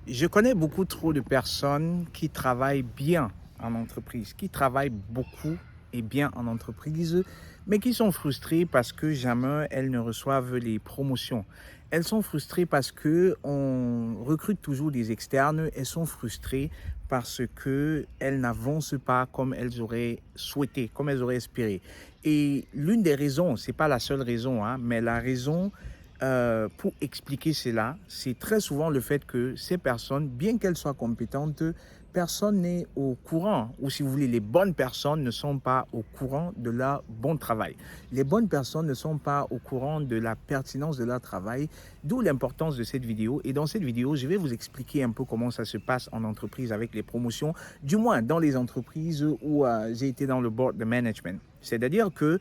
Je connais beaucoup trop de personnes qui travaillent bien en entreprise, qui travaillent beaucoup et bien en entreprise, mais qui sont frustrées parce que jamais elles ne reçoivent les promotions. Elles sont frustrées parce que on recrute toujours des externes. Elles sont frustrées parce que elles n'avancent pas comme elles auraient souhaité, comme elles auraient espéré. Et l'une des raisons, c'est pas la seule raison, hein, mais la raison pour expliquer cela, c'est très souvent le fait que ces personnes, bien qu'elles soient compétentes, personne n'est au courant, ou si vous voulez, les bonnes personnes ne sont pas au courant de leur bon travail. Les bonnes personnes ne sont pas au courant de la pertinence de leur travail, d'où l'importance de cette vidéo. Et dans cette vidéo, je vais vous expliquer un peu comment ça se passe en entreprise avec les promotions, du moins dans les entreprises où j'ai été dans le board de management. C'est-à-dire que,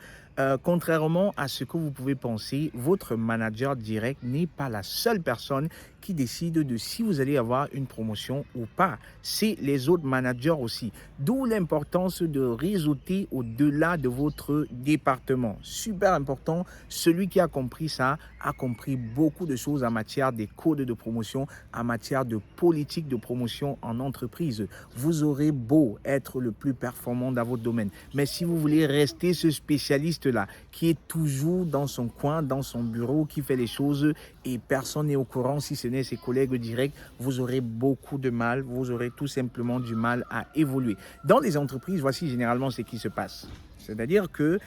contrairement à ce que vous pouvez penser, votre manager direct n'est pas la seule personne qui décide de si vous allez avoir une promotion ou pas. C'est les autres managers aussi. D'où l'importance de réseauter au-delà de votre département. Super important. Celui qui a compris ça a compris beaucoup de choses en matière des codes de promotion, en matière de politique de promotion en entreprise. Vous aurez beau être le plus performant dans votre domaine, mais si vous voulez rester ce spécialiste-là qui est toujours dans son coin, dans son bureau, qui fait les choses et personne n'est au courant si ce n'est ses collègues directs, vous aurez beaucoup de mal, vous aurez tout simplement du mal à évoluer. Dans les entreprises, voici généralement ce qui se passe. C'est-à-dire que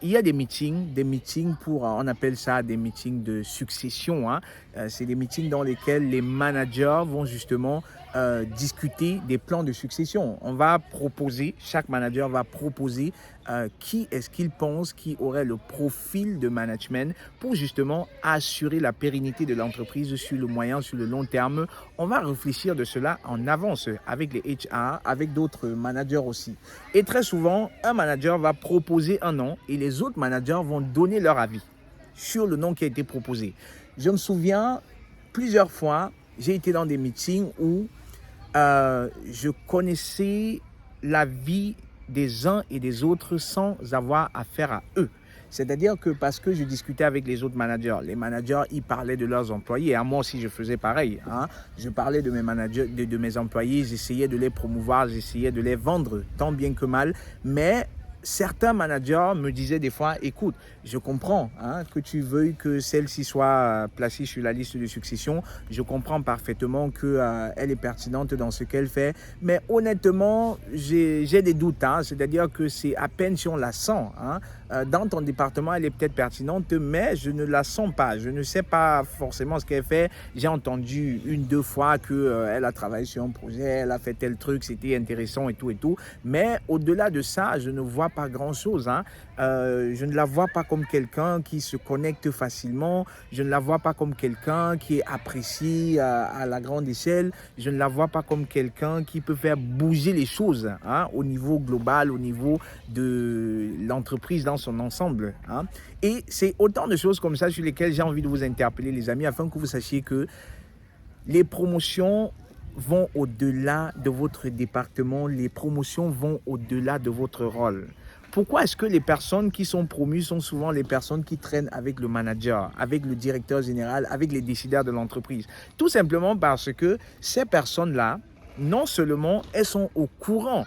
il y a des meetings pour, on appelle ça des meetings de succession, hein. C'est des meetings dans lesquels les managers vont justement discuter des plans de succession. On va proposer, chaque manager va proposer qui est-ce qu'il pense qui aurait le profil de management pour justement assurer la pérennité de l'entreprise sur le moyen, sur le long terme. On va réfléchir de cela en avance avec les HR, avec d'autres managers aussi. Et très souvent, un manager va proposer un nom et les autres managers vont donner leur avis sur le nom qui a été proposé. Je me souviens, plusieurs fois, j'ai été dans des meetings où je connaissais la vie des uns et des autres sans avoir affaire à eux. C'est-à-dire que parce que je discutais avec les autres managers, les managers, ils parlaient de leurs employés. Et à moi aussi, je faisais pareil, hein. Je parlais de mes managers, de mes employés, j'essayais de les promouvoir, j'essayais de les vendre tant bien que mal. Mais certains managers me disaient des fois, écoute, je comprends, hein, que tu veuilles que celle-ci soit placée sur la liste de succession. Je comprends parfaitement qu'elle est pertinente dans ce qu'elle fait. Mais honnêtement, j'ai des doutes, hein. C'est-à-dire que c'est à peine si on la sent, hein. Dans ton département, elle est peut-être pertinente, mais je ne la sens pas. Je ne sais pas forcément ce qu'elle fait. J'ai entendu une, deux fois qu'elle a travaillé sur un projet, elle a fait tel truc, c'était intéressant et tout et tout. Mais au-delà de ça, je ne vois pas grand-chose, hein. Je ne la vois pas comme quelqu'un qui se connecte facilement. Je ne la vois pas comme quelqu'un qui est apprécié à la grande échelle. Je ne la vois pas comme quelqu'un qui peut faire bouger les choses, hein, au niveau global, au niveau de l'entreprise dans son ensemble, hein. Et c'est autant de choses comme ça sur lesquelles j'ai envie de vous interpeller, les amis, afin que vous sachiez que les promotions vont au-delà de votre département, les promotions vont au-delà de votre rôle. Pourquoi est-ce que les personnes qui sont promues sont souvent les personnes qui traînent avec le manager, avec le directeur général, avec les décideurs de l'entreprise? Tout simplement parce que ces personnes-là, non seulement elles sont au courant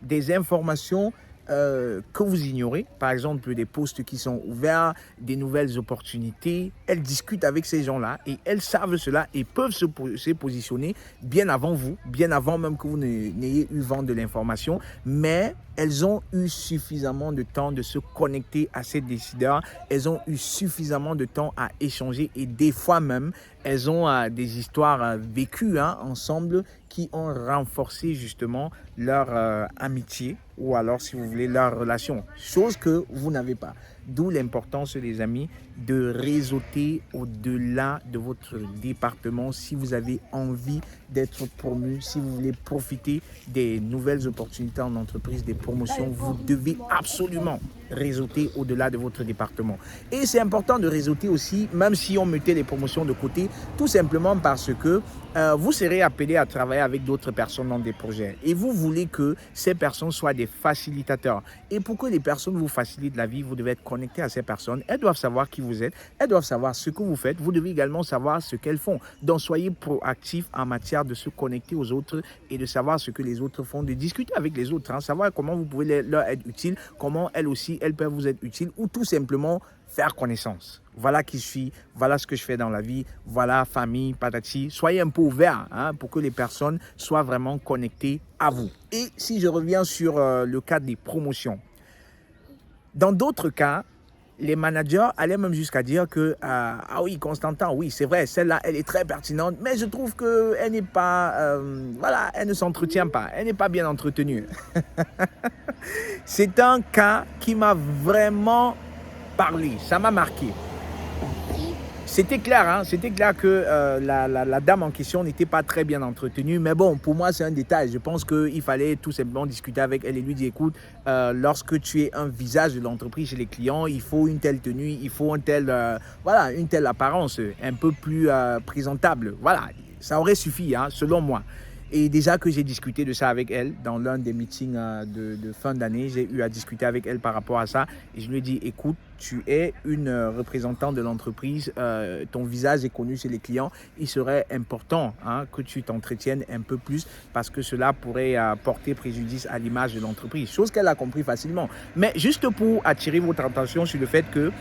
des informations que vous ignorez, par exemple des postes qui sont ouverts, des nouvelles opportunités. Elles discutent avec ces gens-là et elles savent cela et peuvent se positionner bien avant vous, bien avant même que vous n'ayez eu vent de l'information, mais elles ont eu suffisamment de temps de se connecter à ces décideurs, elles ont eu suffisamment de temps à échanger et des fois même, elles ont des histoires vécues, hein, ensemble qui ont renforcé justement leur amitié ou alors, si vous voulez, leur relation. Chose que vous n'avez pas. D'où l'importance, les amis, de réseauter au-delà de votre département si vous avez envie d'être promu, si vous voulez profiter des nouvelles opportunités en entreprise, des promotions, vous devez absolument réseauter au-delà de votre département. Et c'est important de réseauter aussi, même si on mettait les promotions de côté, tout simplement parce que vous serez appelé à travailler avec d'autres personnes dans des projets. Et vous voulez que ces personnes soient des facilitateurs. Et pour que les personnes vous facilitent la vie, vous devez être connecter à ces personnes. Elles doivent savoir qui vous êtes. Elles doivent savoir ce que vous faites. Vous devez également savoir ce qu'elles font. Donc, soyez proactifs en matière de se connecter aux autres et de savoir ce que les autres font, de discuter avec les autres, hein, savoir comment vous pouvez leur être utile, comment elles aussi, elles peuvent vous être utiles ou tout simplement faire connaissance. Voilà qui je suis, voilà ce que je fais dans la vie, voilà famille, patati. Soyez un peu ouverts, hein, pour que les personnes soient vraiment connectées à vous. Et si je reviens sur le cas des promotions, dans d'autres cas, les managers allaient même jusqu'à dire que, ah oui, Constantin, oui, c'est vrai, celle-là, elle est très pertinente, mais je trouve qu'elle n'est pas, voilà, elle ne s'entretient pas, elle n'est pas bien entretenue. C'est un cas qui m'a vraiment parlé, ça m'a marqué. C'était clair, hein? C'était clair que la dame en question n'était pas très bien entretenue. Mais bon, pour moi, c'est un détail. Je pense qu'il fallait tout simplement discuter avec elle et lui dire, écoute, lorsque tu es un visage de l'entreprise chez les clients, il faut une telle tenue, il faut une telle apparence, un peu plus présentable. Voilà, ça aurait suffi, hein, selon moi. Et déjà que j'ai discuté de ça avec elle dans l'un des meetings de fin d'année, j'ai eu à discuter avec elle par rapport à ça. Et je lui ai dit, écoute, tu es une représentante de l'entreprise, ton visage est connu chez les clients. Il serait important, hein, que tu t'entretiennes un peu plus parce que cela pourrait porter préjudice à l'image de l'entreprise. Chose qu'elle a compris facilement. Mais juste pour attirer votre attention sur le fait que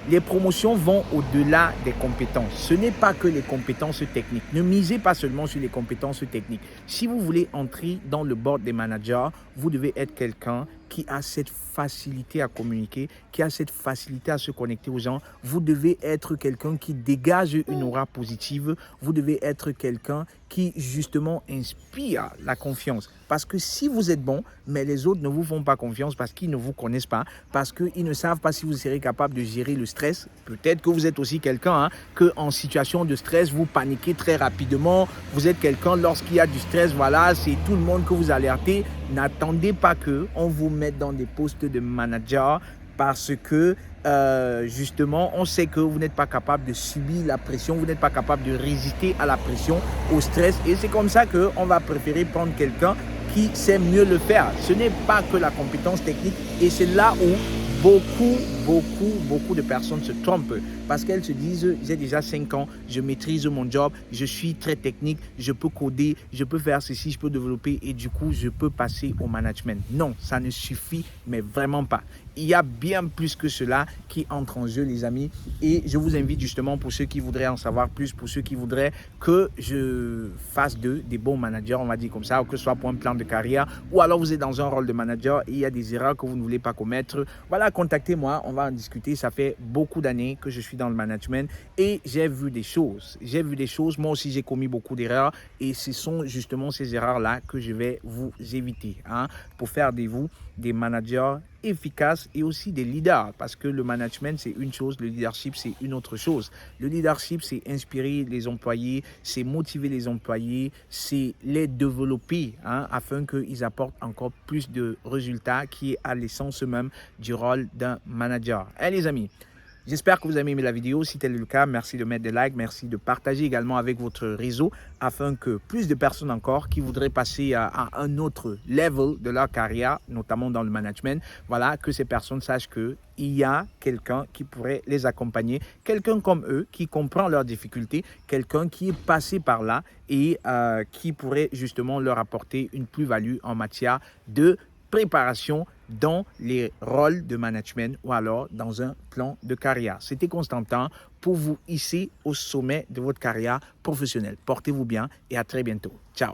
les promotions vont au-delà des compétences. Ce n'est pas que les compétences techniques. Ne misez pas seulement sur les compétences techniques. Si vous voulez entrer dans le board des managers, vous devez être quelqu'un qui a cette facilité à communiquer, qui a cette facilité à se connecter aux gens. Vous devez être quelqu'un qui dégage une aura positive. Vous devez être quelqu'un qui, justement, inspire la confiance. Parce que si vous êtes bon, mais les autres ne vous font pas confiance parce qu'ils ne vous connaissent pas, parce qu'ils ne savent pas si vous serez capable de gérer le stress. Peut-être que vous êtes aussi quelqu'un, hein, que en situation de stress, vous paniquez très rapidement. Vous êtes quelqu'un, lorsqu'il y a du stress, voilà, c'est tout le monde que vous alertez. N'attendez pas qu'on vous mette dans des postes de manager parce que justement, on sait que vous n'êtes pas capable de subir la pression, vous n'êtes pas capable de résister à la pression, au stress. Et c'est comme ça qu'on va préférer prendre quelqu'un qui sait mieux le faire. Ce n'est pas que la compétence technique et c'est là où beaucoup de personnes se trompent parce qu'elles se disent, j'ai déjà 5 ans, je maîtrise mon job, je suis très technique, je peux coder, je peux faire ceci, je peux développer et du coup, je peux passer au management. Non, ça ne suffit, mais vraiment pas. Il y a bien plus que cela qui entre en jeu, les amis. Et je vous invite justement, pour ceux qui voudraient en savoir plus, pour ceux qui voudraient que je fasse d'eux des bons managers, on va dire comme ça, ou que ce soit pour un plan de carrière, ou alors vous êtes dans un rôle de manager et il y a des erreurs que vous ne voulez pas commettre. Voilà, contactez-moi, on va en discuter. Ça fait beaucoup d'années que je suis dans le management et j'ai vu des choses. Moi aussi, j'ai commis beaucoup d'erreurs et ce sont justement ces erreurs-là que je vais vous éviter, hein, pour faire de vous des managers efficaces et aussi des leaders, parce que le management c'est une chose, le leadership c'est une autre chose. Le leadership c'est inspirer les employés, c'est motiver les employés, c'est les développer, hein, afin qu'ils apportent encore plus de résultats, qui est à l'essence même du rôle d'un manager. Allez les amis, j'espère que vous avez aimé la vidéo. Si tel est le cas, merci de mettre des likes, merci de partager également avec votre réseau afin que plus de personnes encore qui voudraient passer à un autre level de leur carrière, notamment dans le management, voilà, que ces personnes sachent qu'il y a quelqu'un qui pourrait les accompagner, quelqu'un comme eux qui comprend leurs difficultés, quelqu'un qui est passé par là et qui pourrait justement leur apporter une plus-value en matière de préparation dans les rôles de management ou alors dans un plan de carrière. C'était Constantin pour vous hisser au sommet de votre carrière professionnelle. Portez-vous bien et à très bientôt. Ciao.